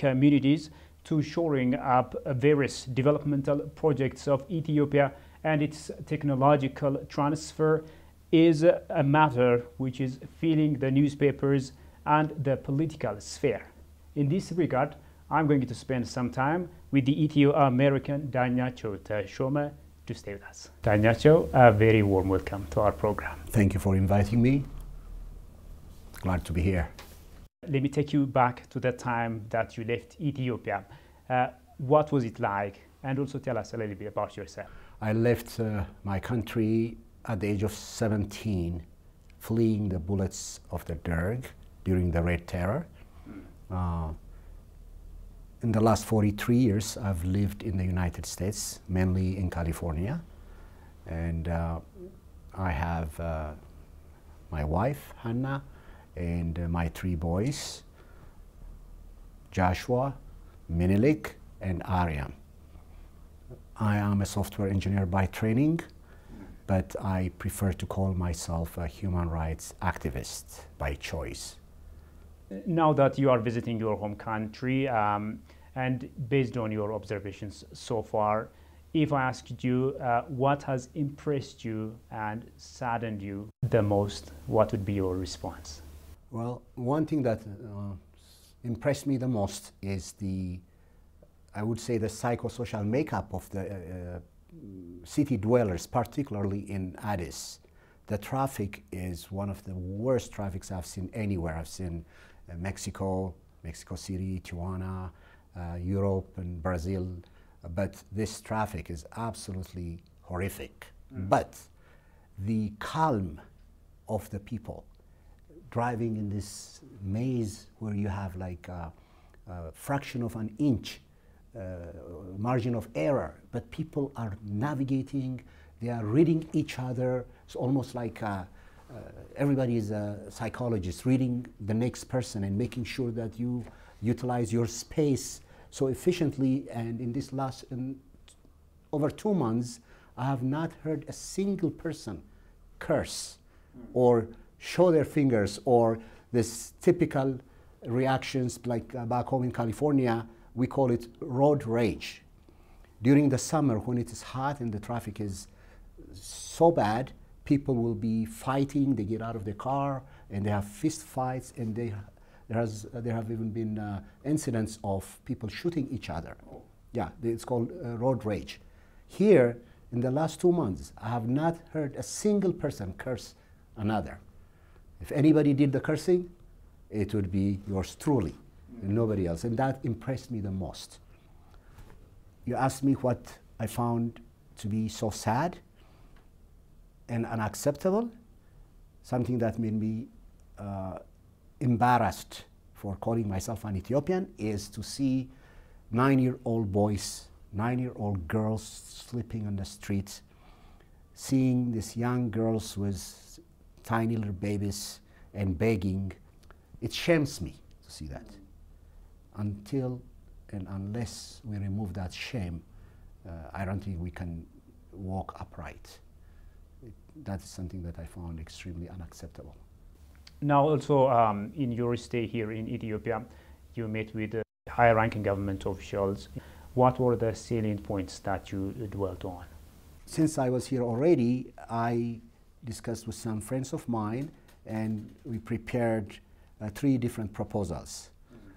communities to shoring up various developmental projects of Ethiopia and its technological transfer is a matter which is filling the newspapers and the political sphere. In this regard, I'm going to spend some time with the Ethio-American Dagnachew Teshome to stay with us. Dagnachew, a very warm welcome to our program. Thank you for inviting me. Glad to be here. Let me take you back to the time that you left Ethiopia. What was it like? And also tell us a little bit about yourself. I left my country at the age of 17, fleeing the bullets of the Derg during the Red Terror. In the last 43 years, I've lived in the United States, mainly in California. And I have my wife, Hannah, and my 3 boys, Joshua, Menelik, and Ariam. I am a software engineer by training, but I prefer to call myself a human rights activist by choice. Now that you are visiting your home country, and based on your observations so far, if I asked you what has impressed you and saddened you the most, what would be your response? Well, one thing that impressed me the most is I would say the psychosocial makeup of the city dwellers, particularly in Addis. The traffic is one of the worst traffics I've seen anywhere. I've seen Mexico City, Tijuana, Europe and Brazil, but this traffic is absolutely horrific. But the calm of the people driving in this maze where you have like a fraction of an inch margin of error, but people are navigating, they are reading each other. It's almost like everybody is a psychologist, reading the next person and making sure that you utilize your space so efficiently. And in this last over 2 months, I have not heard a single person curse or show their fingers, or this typical reactions like back home in California, we call it road rage. During the summer when it is hot and the traffic is so bad, people will be fighting, they get out of the car and they have fist fights, and there have even been incidents of people shooting each other. Yeah, it's called road rage. Here, in the last 2 months, I have not heard a single person curse another. If anybody did the cursing, it would be yours truly, and nobody else. And that impressed me the most. You asked me what I found to be so sad and unacceptable. Something that made me embarrassed for calling myself an Ethiopian is to see 9-year-old boys, 9-year-old girls sleeping on the streets, seeing these young girls with tiny little babies and begging. It shames me to see that. Until and unless we remove that shame, I don't think we can walk upright. That is something that I found extremely unacceptable. Now also, in your stay here in Ethiopia, you met with high-ranking government officials. What were the salient points that you dwelt on? Since I was here already, I discussed with some friends of mine, and we prepared 3 different proposals.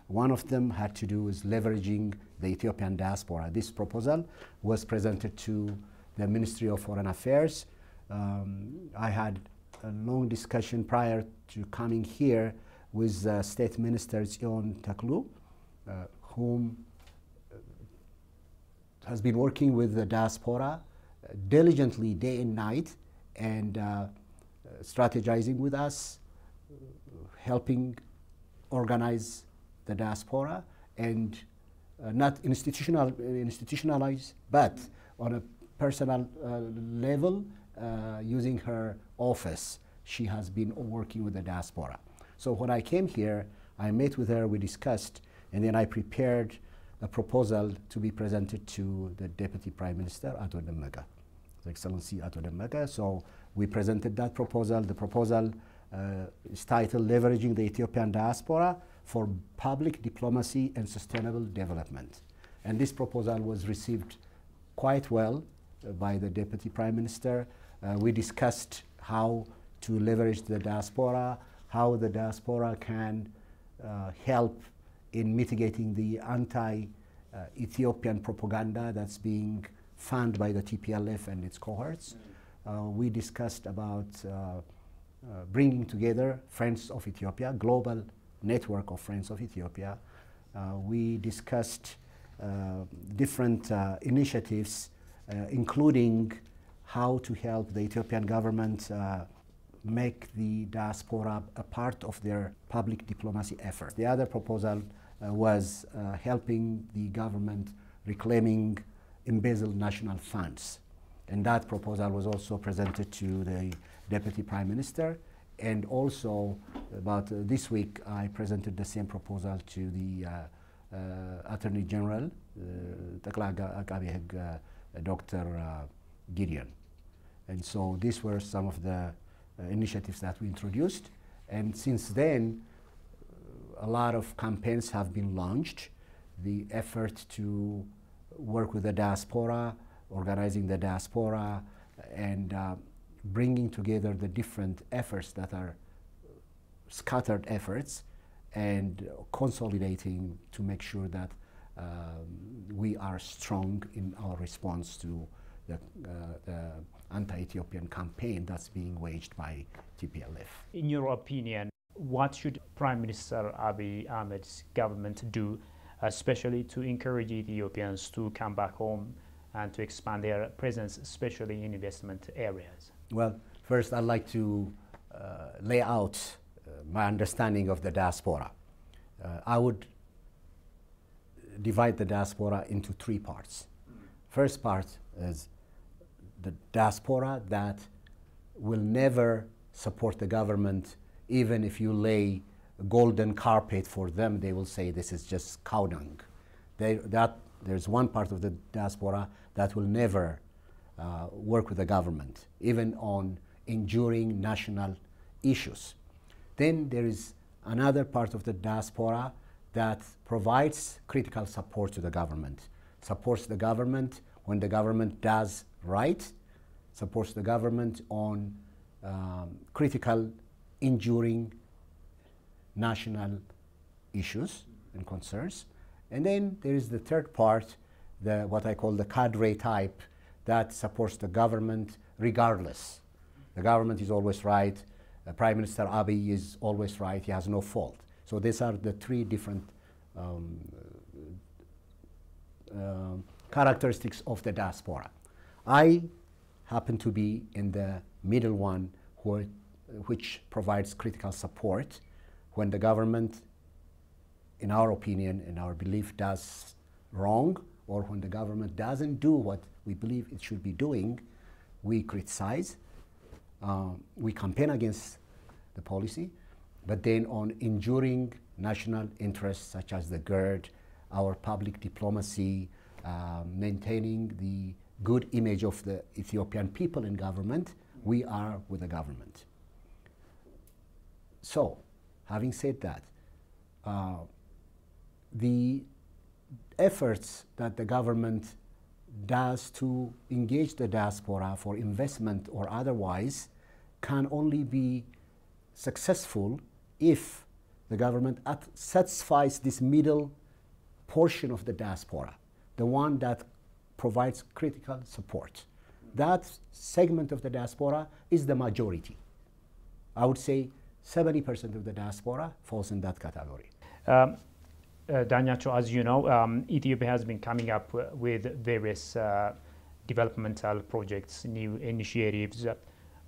One of them had to do with leveraging the Ethiopian diaspora. This proposal was presented to the Ministry of Foreign Affairs. I had a long discussion prior to coming here with State Minister Ethio-American Dagnachew, whom has been working with the diaspora diligently day and night, and strategizing with us, helping organize the diaspora, and not institutionalized, but on a personal level, using her office. She has been working with the diaspora. So when I came here, I met with her, we discussed, and then I prepared a proposal to be presented to the Deputy Prime Minister, His Excellency Ethio-American. So we presented that proposal. The proposal is titled Leveraging the Ethiopian Diaspora for public diplomacy and sustainable development. And this proposal was received quite well by the Deputy Prime Minister. We discussed how to leverage the diaspora, how the diaspora can help in mitigating the anti-Ethiopian propaganda that's being funded by the TPLF and its cohorts. We discussed about bringing together Friends of Ethiopia, global network of Friends of Ethiopia. We discussed different initiatives, including how to help the Ethiopian government make the diaspora a part of their public diplomacy effort. The other proposal was helping the government reclaiming embezzled national funds. And that proposal was also presented to the Deputy Prime Minister. And also, about this week, I presented the same proposal to the Attorney General, Dr. Gideon. And so these were some of the initiatives that we introduced. And since then, a lot of campaigns have been launched. The effort to work with the diaspora, organizing the diaspora, and bringing together the different efforts that are scattered efforts and consolidating to make sure that we are strong in our response to the anti-Ethiopian campaign that's being waged by TPLF. In your opinion, what should Prime Minister Abiy Ahmed's government do, especially to encourage Ethiopians to come back home and to expand their presence, especially in investment areas? Well, first I'd like to lay out my understanding of the diaspora. I would divide the diaspora into three parts. First part is the diaspora that will never support the government. Even if you lay a golden carpet for them, they will say this is just cow dung. There's one part of the diaspora that will never work with the government, even on enduring national issues. Then there is another part of the diaspora that provides critical support to the government, supports the government when the government does right, supports the government on critical, enduring national issues and concerns. And then there is the third part, what I call the cadre type, that supports the government regardless. The government is always right. Prime Minister Abiy is always right. He has no fault. So these are the three different characteristics of the diaspora. I happen to be in the middle one, which provides critical support when the government, in our opinion, in our belief, does wrong, or when the government doesn't do what we believe it should be doing. We criticize, we campaign against the policy, but then on enduring national interests such as the GERD, our public diplomacy, maintaining the good image of the Ethiopian people in government, we are with the government. So, having said that, the efforts that the government does to engage the diaspora for investment or otherwise can only be successful if the government satisfies this middle portion of the diaspora, the one that provides critical support. That segment of the diaspora is the majority. I would say 70% of the diaspora falls in that category. Dagnachew, as you know, Ethiopia has been coming up with various developmental projects, new initiatives,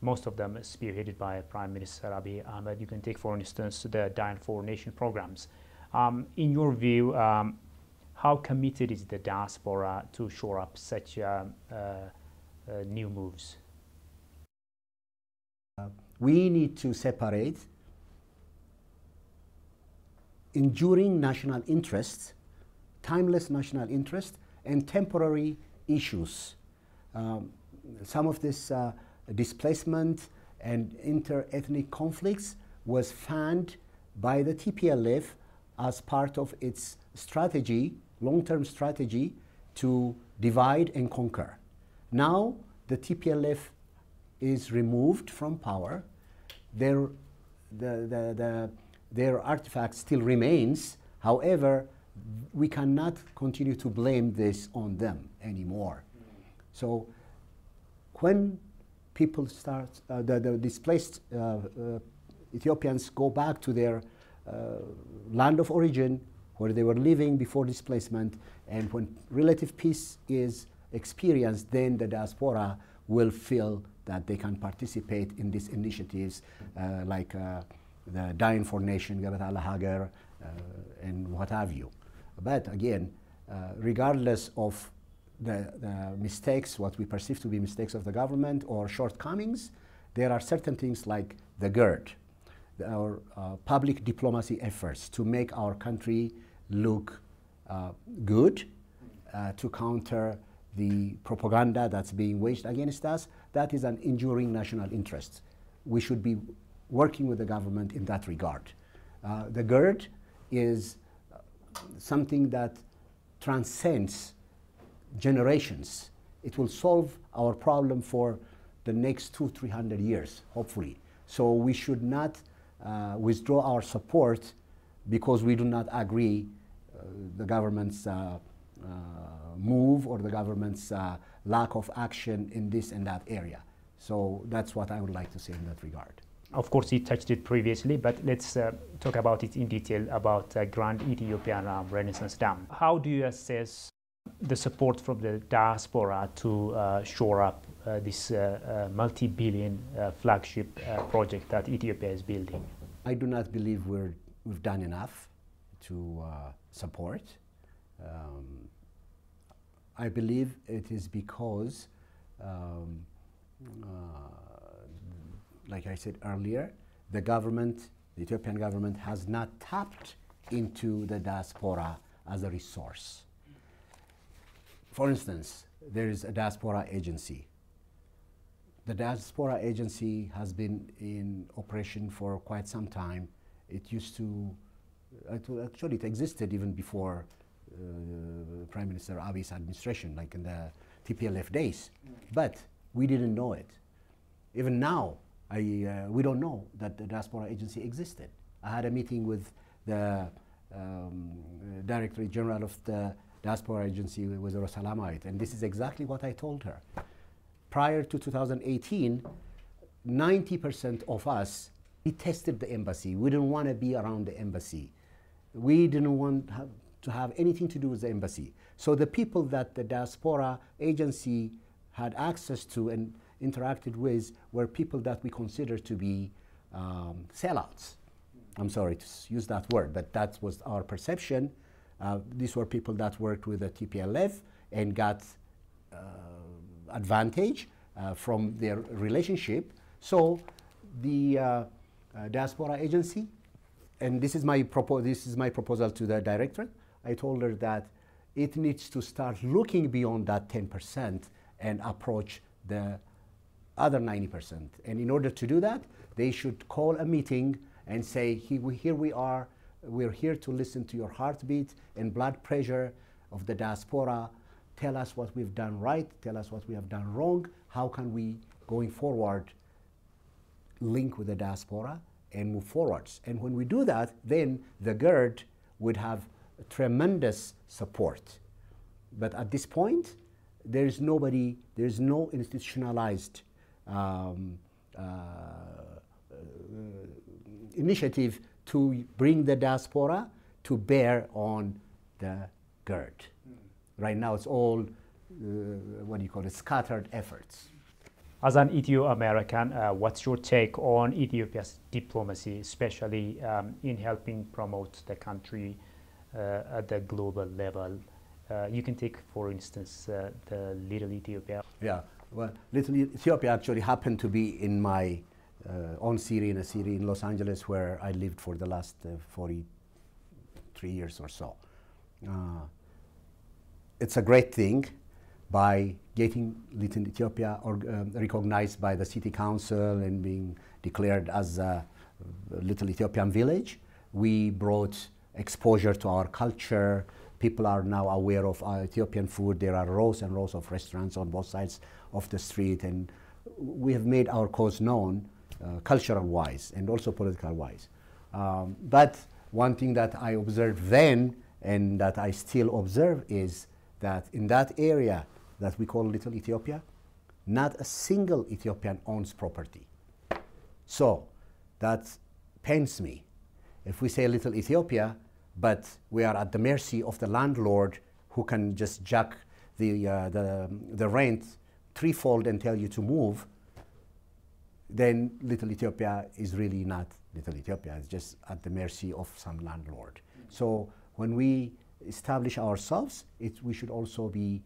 most of them spearheaded by Prime Minister Abiy Ahmed. You can take, for instance, the Dine for Nation programs. In your view, how committed is the diaspora to shore up such new moves? We need to separate enduring national interests, timeless national interest, and temporary issues. Some of this displacement and inter-ethnic conflicts was fanned by the TPLF as part of its strategy, long-term strategy, to divide and conquer. Now the TPLF is removed from power. Their artifact still remains. However, we cannot continue to blame this on them anymore. So when people start, the displaced Ethiopians go back to their land of origin, where they were living before displacement, and when relative peace is experienced, then the diaspora will feel that they can participate in these initiatives like the Dying for Nation, Gabat al Hagar, and what have you. But again, regardless of the mistakes, what we perceive to be mistakes of the government or shortcomings, there are certain things like the GERD, our public diplomacy efforts to make our country look good, to counter the propaganda that's being waged against us. That is an enduring national interest. We should be working with the government in that regard. The GERD is something that transcends generations. It will solve our problem for the next 200-300 years, hopefully. So we should not withdraw our support because we do not agree the government's move or the government's lack of action in this and that area. So that's what I would like to say in that regard. Of course, you touched it previously, but let's talk about it in detail about Grand Ethiopian Renaissance Dam. How do you assess the support from the diaspora to shore up this multi-billion flagship project that Ethiopia is building? I do not believe we've done enough to support. I believe it is because, like I said earlier, the government, the Ethiopian government, has not tapped into the diaspora as a resource. For instance, there is a diaspora agency. The diaspora agency has been in operation for quite some time. It used to, actually it existed even before Prime Minister Addis administration, like in the TPLF days, but we didn't know it. Even now, we don't know that the diaspora agency existed. I had a meeting with the Director General of the diaspora agency, with Salamite, and this is exactly what I told her. Prior to 2018, 90% of us detested the embassy. We didn't want to be around the embassy. We didn't want to have anything to do with the embassy. So the people that the diaspora agency had access to and interacted with were people that we consider to be sellouts. I'm sorry to use that word, but that was our perception. These were people that worked with the TPLF and got advantage from their relationship. So the diaspora agency, and this is my proposal to the director. I told her that it needs to start looking beyond that 10% and approach the other 90%. And in order to do that, they should call a meeting and say, here we are, we're here to listen to your heartbeat and blood pressure of the diaspora. Tell us what we've done right, tell us what we have done wrong. How can we, going forward, link with the diaspora and move forwards? And when we do that, then the GERD would have tremendous support. But at this point, there is nobody, there is no institutionalized initiative to bring the diaspora to bear on the GERD. Right now, it's all, what do you call it, scattered efforts. As an Ethio-American, what's your take on Ethiopia's diplomacy, especially in helping promote the country at the global level? You can take, for instance, the Little Ethiopia. Yeah, well, Little Ethiopia actually happened to be in my own city, in a city in Los Angeles where I lived for the last 43 years or so. It's a great thing by getting Little Ethiopia recognized by the city council and being declared as a Little Ethiopian village. We brought exposure to our culture. People are now aware of Ethiopian food. There are rows and rows of restaurants on both sides of the street, and we have made our cause known cultural-wise and also political-wise. But one thing that I observed then and that I still observe is that in that area that we call Little Ethiopia, not a single Ethiopian owns property. So that pains me. If we say Little Ethiopia, but we are at the mercy of the landlord who can just jack the rent threefold and tell you to move, then Little Ethiopia is really not Little Ethiopia. It's just at the mercy of some landlord. So when we establish ourselves, we should also be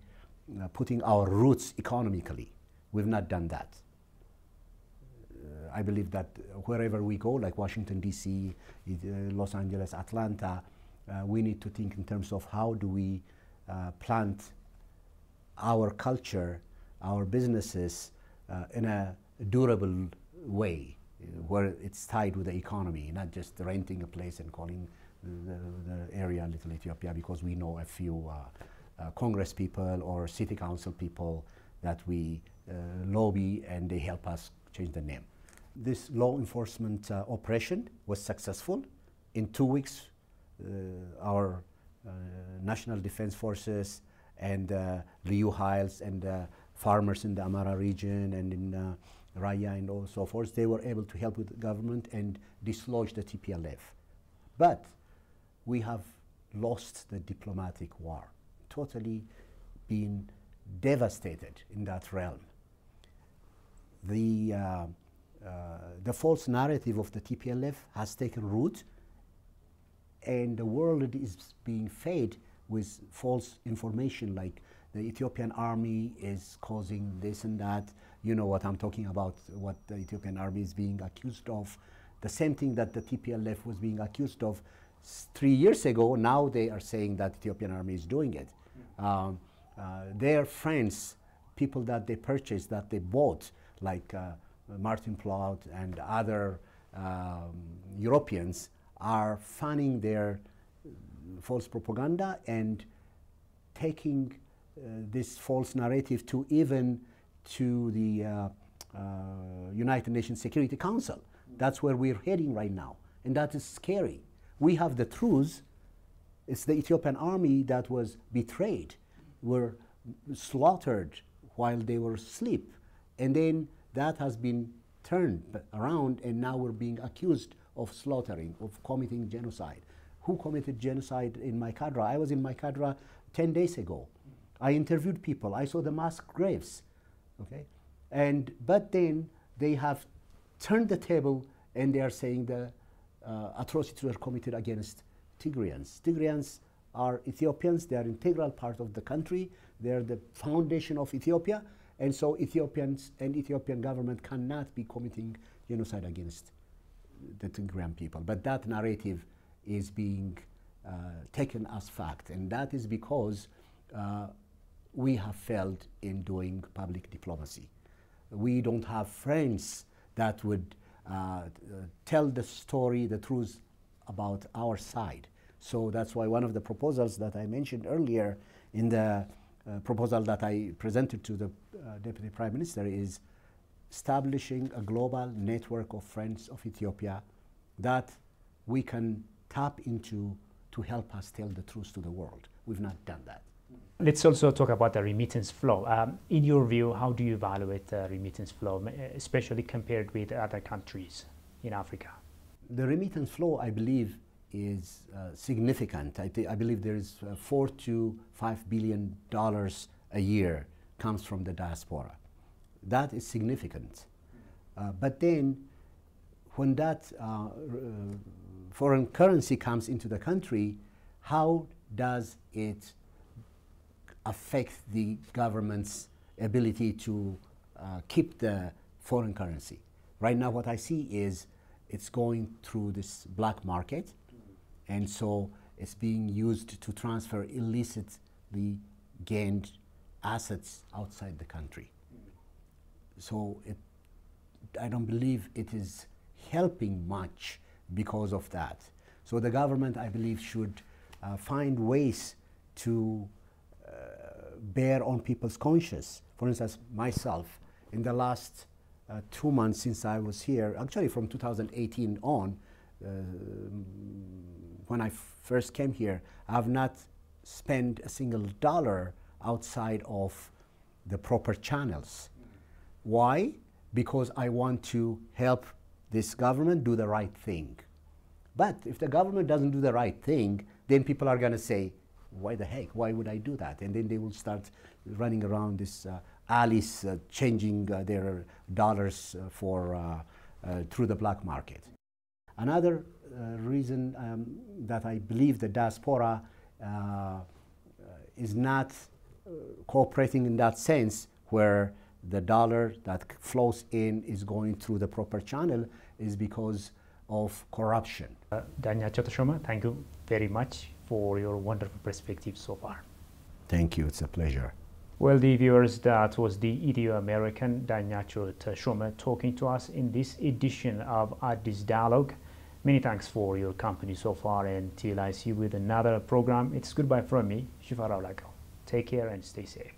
putting our roots economically. We've not done that. I believe that wherever we go, like Washington, D.C., Los Angeles, Atlanta, we need to think in terms of how do we plant our culture, our businesses in a durable way, where it's tied with the economy, not just renting a place and calling the area Little Ethiopia because we know a few Congress people or city council people that we lobby and they help us change the name. This law enforcement operation was successful. In 2 weeks, our National Defense Forces and Liu Hiles and farmers in the Amara region and in Raya and all so forth, they were able to help with the government and dislodge the TPLF. But we have lost the diplomatic war, totally been devastated in that realm. The false narrative of the TPLF has taken root, and the world is being fed with false information like the Ethiopian army is causing this and that. You know what I'm talking about, what the Ethiopian army is being accused of. The same thing that the TPLF was being accused of 3 years ago, now they are saying that the Ethiopian army is doing it. Their friends, people that they purchased, that they bought, like Martin Plaut and other Europeans, are fanning their false propaganda and taking this false narrative to even to the United Nations Security Council. That's where we're heading right now, and that is scary. We have the truth. It's the Ethiopian army that was betrayed, were slaughtered while they were asleep, and then that has been turned around, and now we're being accused of slaughtering, of committing genocide. Who committed genocide in Maikadra? I was in Maikadra 10 days ago. I interviewed people. I saw the mass graves. Okay, but then they have turned the table and they are saying the atrocities were committed against Tigrayans. Tigrayans are Ethiopians. They are an integral part of the country. They are the foundation of Ethiopia, and so Ethiopians and Ethiopian government cannot be committing genocide against the Tigrayan people. But that narrative is being taken as fact, and that is because we have failed in doing public diplomacy. We don't have friends that would tell the story, the truth about our side. So that's why one of the proposals that I mentioned earlier in the proposal that I presented to the Deputy Prime Minister is establishing a global network of friends of Ethiopia that we can tap into to help us tell the truth to the world. We've not done that. Let's also talk about the remittance flow. In your view, how do you evaluate the remittance flow, especially compared with other countries in Africa? The remittance flow, I believe, is significant. I believe there is $4 to $5 billion a year comes from the diaspora. That is significant. But then when that foreign currency comes into the country, how does it affect the government's ability to keep the foreign currency? Right now what I see is it's going through this black market, and so it's being used to transfer illicitly gained assets outside the country. So I don't believe it is helping much because of that. So the government, I believe, should find ways to bear on people's conscience. For instance, myself, in the last 2 months since I was here, actually from 2018 on, when I first came here, I have not spent a single dollar outside of the proper channels. Why? Because I want to help this government do the right thing. But if the government doesn't do the right thing, then people are going to say, why the heck? Why would I do that? And then they will start running around this alleys, changing their dollars through the black market. Another reason that I believe the diaspora is not cooperating in that sense, where the dollar that flows in is going through the proper channel, is because of corruption. Dagnachew Teshome, thank you very much for your wonderful perspective so far. Thank you, it's a pleasure. Well, the viewers, that was the Ethio-American Dagnachew Teshome talking to us in this edition of Addis Dialogue. Many thanks for your company so far, and till I see you with another program, it's goodbye from me, Shifara Olago. Take care and stay safe.